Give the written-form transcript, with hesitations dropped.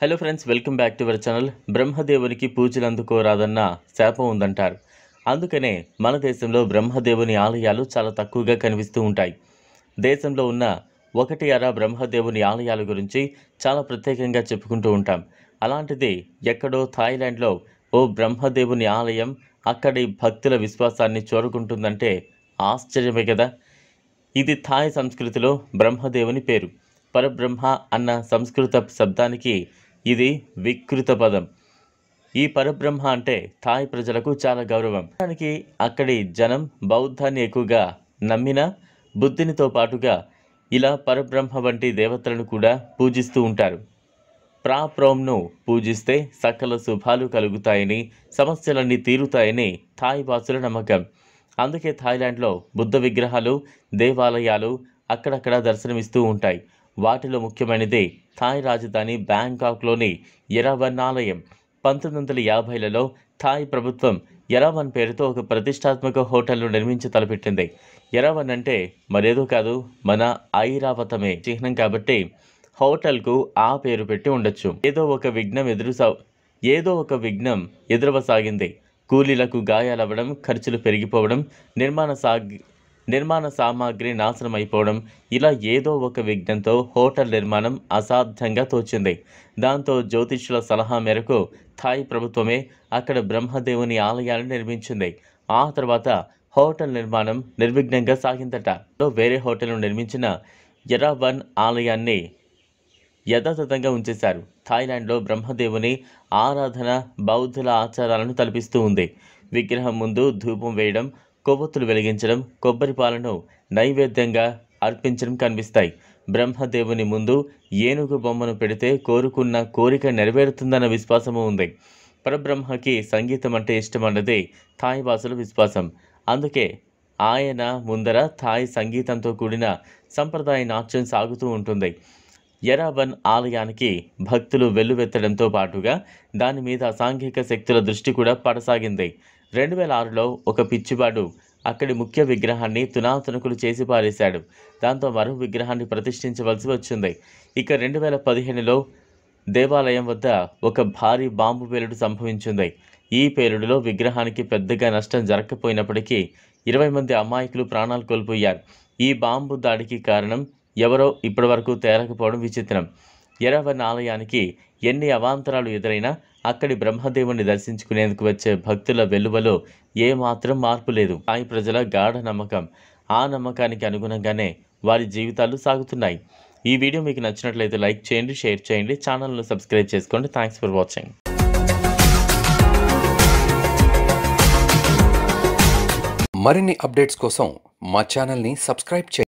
Hello friends, welcome back to our channel. బ్రహ్మదేవునికి పూజలు అందుకోరాదన్న శాపం ఉందంటారు. అందుకనే మన దేశంలో బ్రహ్మదేవుని ఆలయాలు చాలా తక్కువగా కనిపిస్తూ ఉంటాయి. దేశంలో ఉన్న ఒకటి అర బ్రహ్మదేవుని ఆలయాల గురించి చాలా ప్రత్యేకంగా చెప్పుకుంటూ ఉంటాం. అలాంటిది ఎక్కడో థాయిలాండ్లో ఓ బ్రహ్మదేవుని ఆలయం అక్కడి భక్తుల విశ్వాసాన్ని చూరుకుంటుందంటే ఆశ్చర్యమే కదా. ఇది థాయ్ సంస్కృతిలో బ్రహ్మదేవుని పేరు. పరబ్రహ్మ అన్న సంస్కృత శబ్దానికి ఇది వికృత పదం. ఈ పరబ్రహ్మ అంటే థాయ్ ప్రజలకు చాలా గౌరవం. దానికి అక్కడి జనం బౌద్ధాన్ని ఎక్కువగా నమ్మిన బుద్ధినితో పాటుగా ఇలా పరబ్రహ్మ వంటి దేవతలను కూడా పూజిస్తూ ఉంటారు. ప్రాప్రోమ్ను పూజిస్తే సకల శుభాలు కలుగుతాయని, సమస్యలన్నీ తీరుతాయని థాయ్ వాసుల నమ్మకం. అందుకే థాయిలాండ్లో బుద్ధ విగ్రహాలు, దేవాలయాలు అక్కడక్కడ దర్శనమిస్తూ ఉంటాయి. వాటిలో ముఖ్యమైనది థాయ్ రాజధాని బ్యాంకాక్లోని ఎరావన్ ఆలయం. 1950లలో థాయ్ ప్రభుత్వం ఎరావన్ పేరుతో ఒక ప్రతిష్టాత్మక హోటల్ను నిర్మించి తలపెట్టింది. ఎరావన్ అంటే మరేదో కాదు, మన ఐరావతమే చిహ్నం కాబట్టి హోటల్కు ఆ పేరు పెట్టి ఉండొచ్చు. ఏదో ఒక విఘ్నం ఎదురవసాగింది. కూలీలకు గాయాలవ్వడం, ఖర్చులు పెరిగిపోవడం, నిర్మాణ సామాగ్రి నాశనం అయిపోవడం, ఇలా ఏదో ఒక విఘ్నంతో హోటల్ నిర్మాణం అసాధ్యంగా తోచింది. దాంతో జ్యోతిష్యుల సలహా మేరకు థాయ్ ప్రభుత్వమే అక్కడ బ్రహ్మదేవుని ఆలయాన్ని నిర్మించింది. ఆ తర్వాత హోటల్ నిర్మాణం నిర్విఘ్నంగా సాగిందట. వేరే హోటల్ను నిర్మించిన ఎరావన్ ఆలయాన్ని యథాతథంగా ఉంచేశారు. థాయిలాండ్లో బ్రహ్మదేవుని ఆరాధన బౌద్ధుల ఆచారాలను తలపిస్తూ ఉంది. విగ్రహం ముందు ధూపం వేయడం, కొవ్వొత్తులు వెలిగించడం, కొబ్బరి పాలను నైవేద్యంగా అర్పించడం కనిపిస్తాయి. బ్రహ్మదేవుని ముందు ఏనుగు బొమ్మను పెడితే కోరుకున్న కోరిక నెరవేరుతుందన్న విశ్వాసము ఉంది. పరబ్రహ్మకి సంగీతం అంటే ఇష్టమన్నది థాయ్ వాసుల విశ్వాసం. అందుకే ఆయన ముందర థాయ్ సంగీతంతో కూడిన సంప్రదాయ నాట్యం సాగుతూ ఉంటుంది. ఎరావన్ ఆలయానికి భక్తులు వెల్లువెత్తడంతో పాటుగా దాని మీద అసాంఘిక శక్తుల దృష్టి కూడా పడసాగింది. 2006లో ఒక పిచ్చివాడు అక్కడి ముఖ్య విగ్రహాన్ని తునాతునకులు చేసి పారేశాడు. దాంతో మరో విగ్రహాన్ని ప్రతిష్ఠించవలసి వచ్చింది. ఇక 2015లో దేవాలయం వద్ద ఒక భారీ బాంబు పేలుడు సంభవించింది. ఈ పేలుడులో విగ్రహానికి పెద్దగా నష్టం జరగకపోయినప్పటికీ 20 మంది అమాయకులు ప్రాణాలు కోల్పోయారు. ఈ బాంబు దాడికి కారణం ఎవరో ఇప్పటివరకు తేలకపోవడం విచిత్రం. ఎరావన్ ఆలయానికి ఎన్ని అవాంతరాలు ఎదురైనా అక్కడి బ్రహ్మదేవుని దర్శించుకునేందుకు వచ్చే భక్తుల వెలువలో ఏమాత్రం మార్పు లేదు. థాయ్ ప్రజల గాఢ నమ్మకం. ఆ నమ్మకానికి అనుగుణంగానే వారి జీవితాలు సాగుతున్నాయి. ఈ వీడియో మీకు నచ్చినట్లయితే లైక్ చేయండి, షేర్ చేయండి, ఛానల్ను సబ్స్క్రైబ్ చేసుకోండి. Thanks for watching. మరిన్ని అప్డేట్స్ కోసం మా ఛానల్ని సబ్స్క్రైబ్ చేయండి.